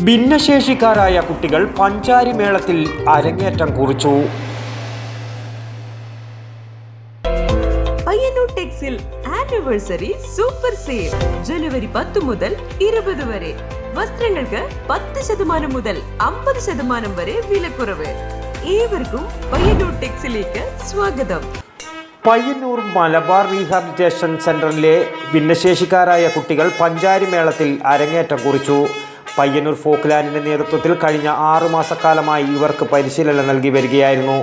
ഭിന്നശേഷിക്കാരായ കുട്ടികൾ പഞ്ചാരി മേളത്തിൽ അരങ്ങേറ്റം കുറിച്ചു. പയ്യന്നൂർ ടെക്സിൽ ആനിവേഴ്സറി സൂപ്പർ സെയിൽ ജനുവരി 10 മുതൽ 20 വരെ. വസ്ത്രങ്ങൾക്ക് 10% മുതൽ 50% വരെ വിലക്കുറവ്. ഏവർക്കും പയ്യന്നൂർ ടെക്സിലേക്ക് സ്വാഗതം. പയ്യന്നൂർ മലബാർ റീഹാബിലിറ്റേഷൻ സെന്ററിലെ ഭിന്നശേഷിക്കാരായ കുട്ടികൾ പഞ്ചാരി മേളത്തിൽ അരങ്ങേറ്റം കുറിച്ചു. പയ്യന്നൂർ ഫോക്ക്ലാൻഡിൻ്റെ നേതൃത്വത്തിൽ കഴിഞ്ഞ 6 മാസക്കാലമായി ഇവർക്ക് പരിശീലനം നൽകി വരികയായിരുന്നു.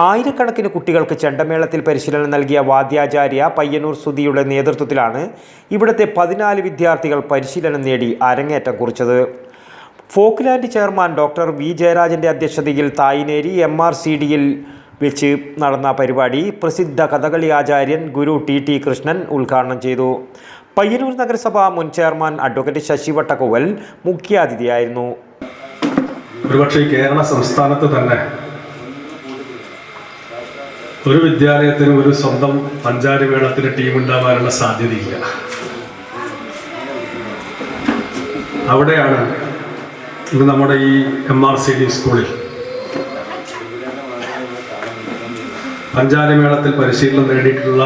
ആയിരക്കണക്കിന് കുട്ടികൾക്ക് ചെണ്ടമേളത്തിൽ പരിശീലനം നൽകിയ വാദ്യാചാര്യ പയ്യന്നൂർ സുധിയുടെ നേതൃത്വത്തിലാണ് ഇവിടുത്തെ 14 വിദ്യാർത്ഥികൾ പരിശീലനം നേടി അരങ്ങേറ്റം കുറിച്ചത്. ഫോക്ക്ലാൻഡ് ചെയർമാൻ ഡോക്ടർ വി ജയരാജൻ്റെ അധ്യക്ഷതയിൽ തായിനേരി MRCDയിൽ വെച്ച് നടന്ന പരിപാടി പ്രസിദ്ധ കഥകളി ആചാര്യൻ ഗുരു ടി കൃഷ്ണൻ ഉദ്ഘാടനം ചെയ്തു. പയ്യന്നൂർ നഗരസഭ മുൻ ചെയർമാൻ അഡ്വക്കേറ്റ് ശശി വട്ടക്കോവൽ മുഖ്യാതിഥിയായിരുന്നു. ഒരുപക്ഷെ കേരള സംസ്ഥാനത്ത് തന്നെ ഒരു വിദ്യാലയത്തിന് ഒരു സ്വന്തം പഞ്ചാരി മേളത്തിന് ടീം ഉണ്ടാവാനുള്ള സാധ്യതയില്ല. അവിടെയാണ് ഇന്ന് നമ്മുടെ ഈ MRCD സ്കൂളിൽ പഞ്ചാരി മേളത്തിൽ പരിശീലനം നേടിയിട്ടുള്ള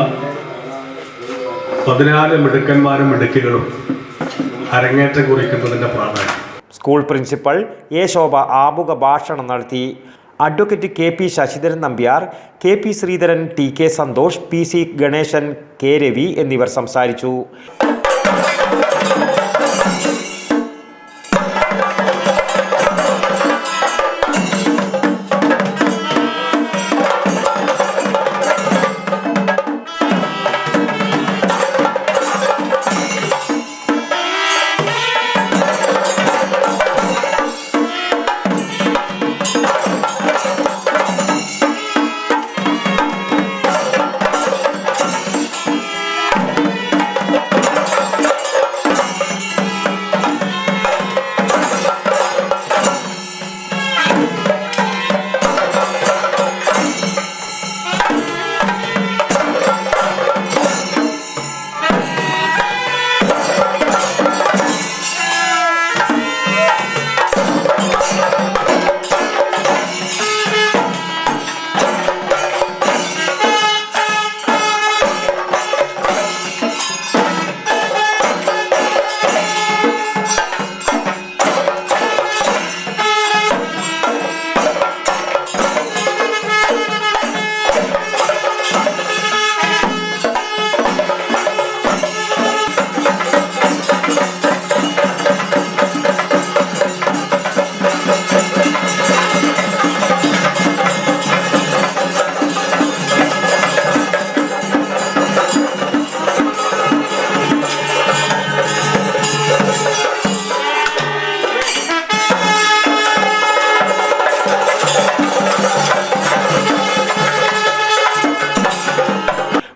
14 മിടുക്കന്മാരും മിടുക്കികളും അരങ്ങേറ്റം കുറിക്കുന്നതിൻ്റെ പ്രാധാന്യം. സ്കൂൾ പ്രിൻസിപ്പൽ ശോഭ ആമുഖ ഭാഷണം നടത്തി. Advocate KP Sasidharan Nambiar, KP Sreedharan, TK Santhosh, PC Ganesan, K Ravi എന്നിവർ സംസാരിച്ചു.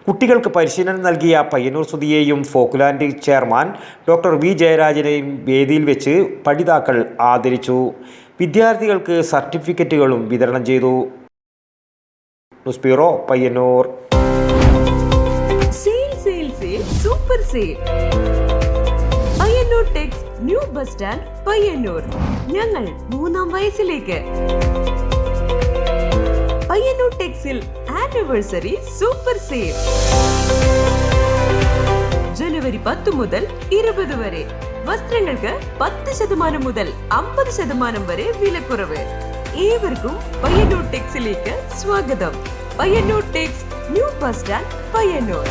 കുട്ടികൾക്ക് പരിശീലനം നൽകിയ പയ്യന്നൂർ സുധിയെയും ഫോക്ക്ലാൻഡ് ചെയർമാൻ ഡോക്ടർ വി ജയരാജനെയും വേദിയിൽ വെച്ച് പഠിതാക്കൾ ആദരിച്ചു. വിദ്യാർത്ഥികൾക്ക് സർട്ടിഫിക്കറ്റുകളും വിതരണം ചെയ്തു. News bureau, Payyanur. Super sale Payyanur Tex new bus stand Payyanur. ഞങ്ങൾ 3-ാം വയസ്സിലേക്ക്. പയ്യന്നൂർ ടെക്സിൽ ആനിവേഴ്സറി സൂപ്പർ സെയിൽ ജനുവരി 10 മുതൽ 20 വരെ. വസ്ത്രങ്ങൾക്ക് 10% മുതൽ 50% വരെ വിലക്കുറവ്. ഏവർക്കും പയ്യന്നൂർ ടെക്സിലേക്ക് സ്വാഗതം. Payyanur Tex new bus stand Payyanur.